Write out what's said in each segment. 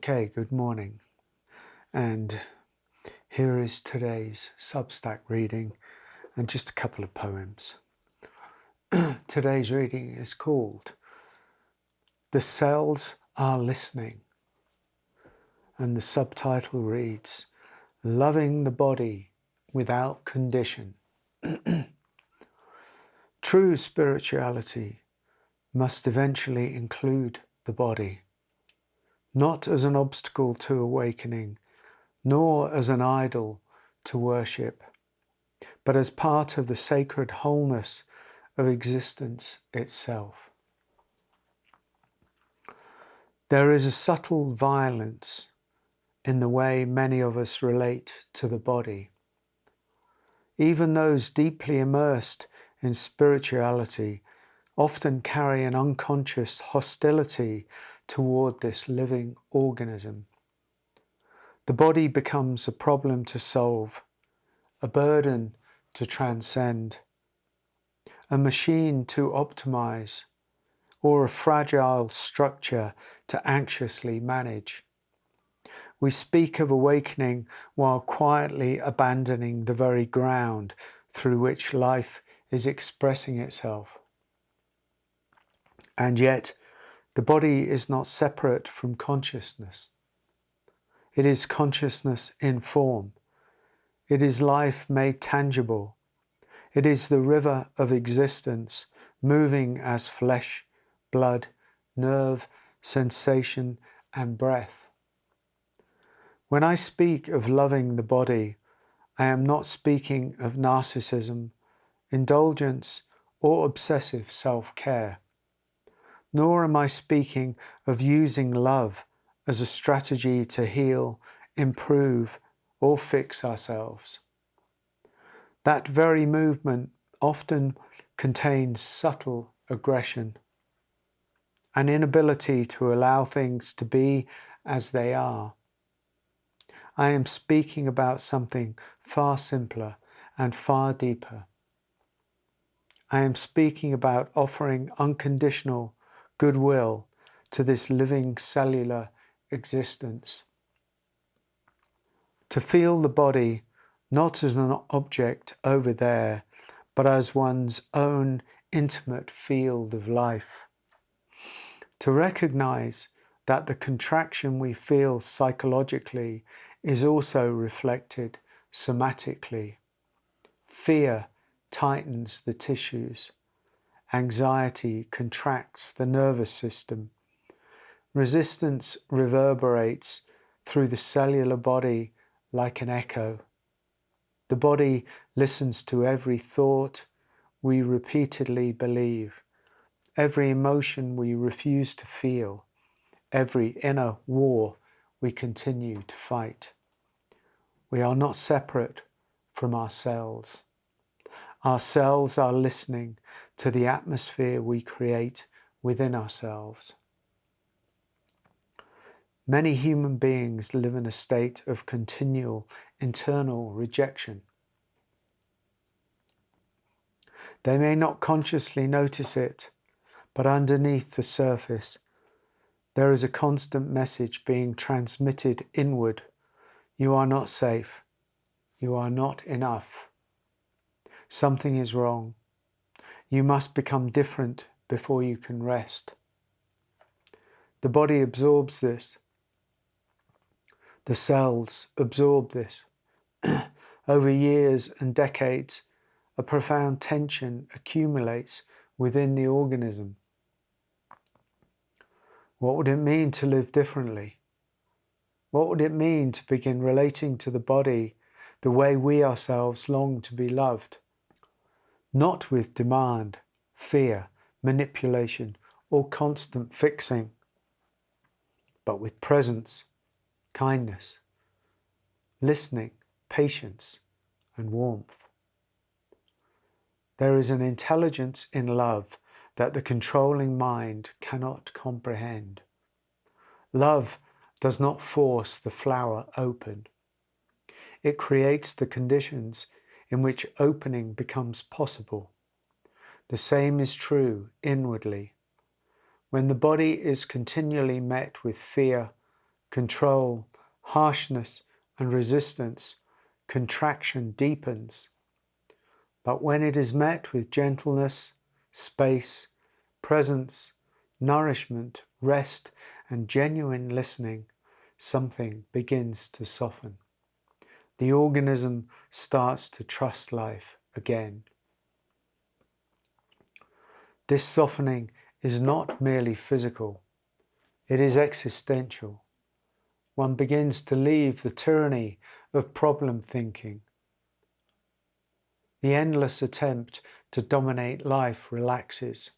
Okay, good morning. And here is today's Substack reading and just a couple of poems. Today's reading is called "The Cells Are Listening," and the subtitle reads, "Loving the Body Without Condition." True spirituality must eventually include the body, not as an obstacle to awakening, nor as an idol to worship, but as part of the sacred wholeness of existence itself. There is a subtle violence in the way many of us relate to the body. Even those deeply immersed in spirituality often carry an unconscious hostility toward this living organism. The body becomes a problem to solve, a burden to transcend, a machine to optimize, or a fragile structure to anxiously manage. We speak of awakening while quietly abandoning the very ground through which life is expressing itself. And yet, the body is not separate from consciousness. It is consciousness in form. It is life made tangible. It is the river of existence, moving as flesh, blood, nerve, sensation, and breath. When I speak of loving the body, I am not speaking of narcissism, indulgence, or obsessive self-care. Nor am I speaking of using love as a strategy to heal, improve, or fix ourselves. That very movement often contains subtle aggression, an inability to allow things to be as they are. I am speaking about something far simpler and far deeper. I am speaking about offering unconditional goodwill to this living cellular existence. To feel the body not as an object over there, but as one's own intimate field of life. To recognize that the contraction we feel psychologically is also reflected somatically. Fear tightens the tissues. Anxiety contracts the nervous system. Resistance reverberates through the cellular body like an echo. The body listens to every thought we repeatedly believe, every emotion we refuse to feel, every inner war we continue to fight. We are not separate from our cells. Our cells are listening to the atmosphere we create within ourselves. Many human beings live in a state of continual internal rejection. They may not consciously notice it, but underneath the surface, there is a constant message being transmitted inward. You are not safe. You are not enough. Something is wrong. You must become different before you can rest. The body absorbs this. The cells absorb this. Over years and decades, a profound tension accumulates within the organism. What would it mean to live differently? What would it mean to begin relating to the body the way we ourselves long to be loved? Not with demand, fear, manipulation, or constant fixing, but with presence, kindness, listening, patience, and warmth. There is an intelligence in love that the controlling mind cannot comprehend. Love does not force the flower open. It creates the conditions in which opening becomes possible. The same is true inwardly. When the body is continually met with fear, control, harshness, and resistance, contraction deepens. But when it is met with gentleness, space, presence, nourishment, rest, and genuine listening, something begins to soften. The organism starts to trust life again. This softening is not merely physical, it is existential. One begins to leave the tyranny of problem thinking. The endless attempt to dominate life relaxes.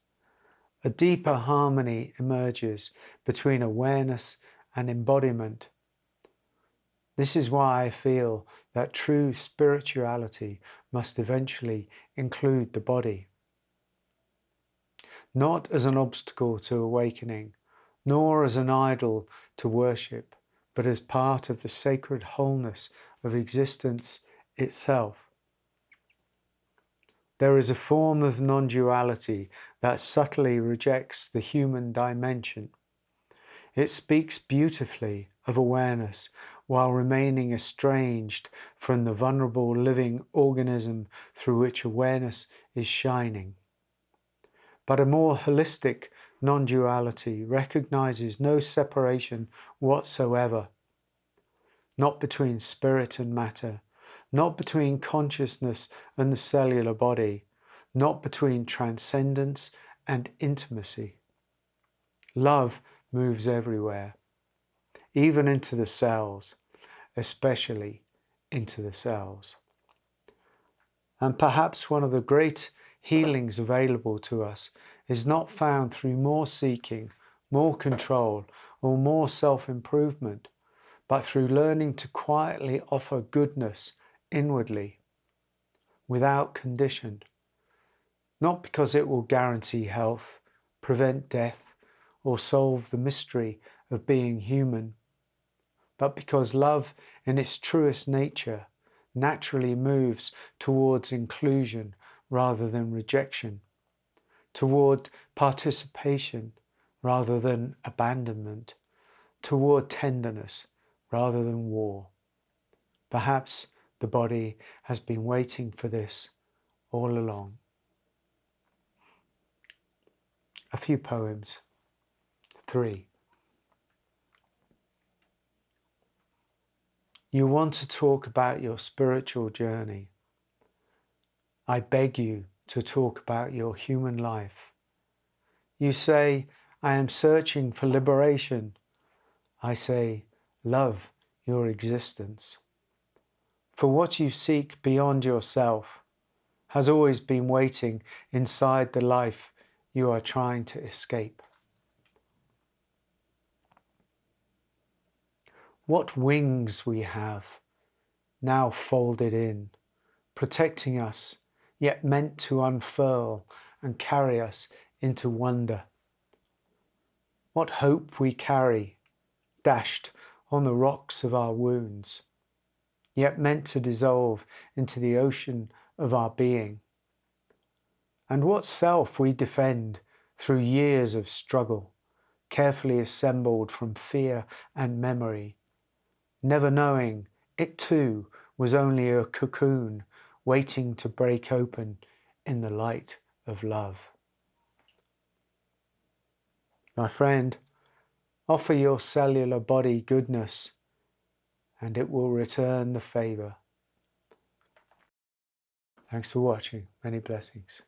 A deeper harmony emerges between awareness and embodiment. This is why I feel that true spirituality must eventually include the body. Not as an obstacle to awakening, nor as an idol to worship, but as part of the sacred wholeness of existence itself. There is a form of non-duality that subtly rejects the human dimension. It speaks beautifully of awareness while remaining estranged from the vulnerable living organism through which awareness is shining. But a more holistic non-duality recognizes no separation whatsoever, not between spirit and matter, not between consciousness and the cellular body, not between transcendence and intimacy. Love moves everywhere, even into the cells, especially into the cells. And perhaps one of the great healings available to us is not found through more seeking, more control, or more self-improvement, but through learning to quietly offer goodness inwardly, without condition, not because it will guarantee health, prevent death, or solve the mystery of being human, but because love in its truest nature naturally moves towards inclusion rather than rejection, toward participation rather than abandonment, toward tenderness rather than war. Perhaps the body has been waiting for this all along. A few poems. 3. You want to talk about your spiritual journey. I beg you to talk about your human life. You say, I am searching for liberation. I say, love your existence. For what you seek beyond yourself has always been waiting inside the life you are trying to escape. What wings we have, now folded in, protecting us, yet meant to unfurl and carry us into wonder. What hope we carry, dashed on the rocks of our wounds, yet meant to dissolve into the ocean of our being. And what self we defend through years of struggle, carefully assembled from fear and memory, never knowing it too was only a cocoon waiting to break open in the light of love. My friend, offer your cellular body goodness, and it will return the favor. Thanks for watching. Many blessings.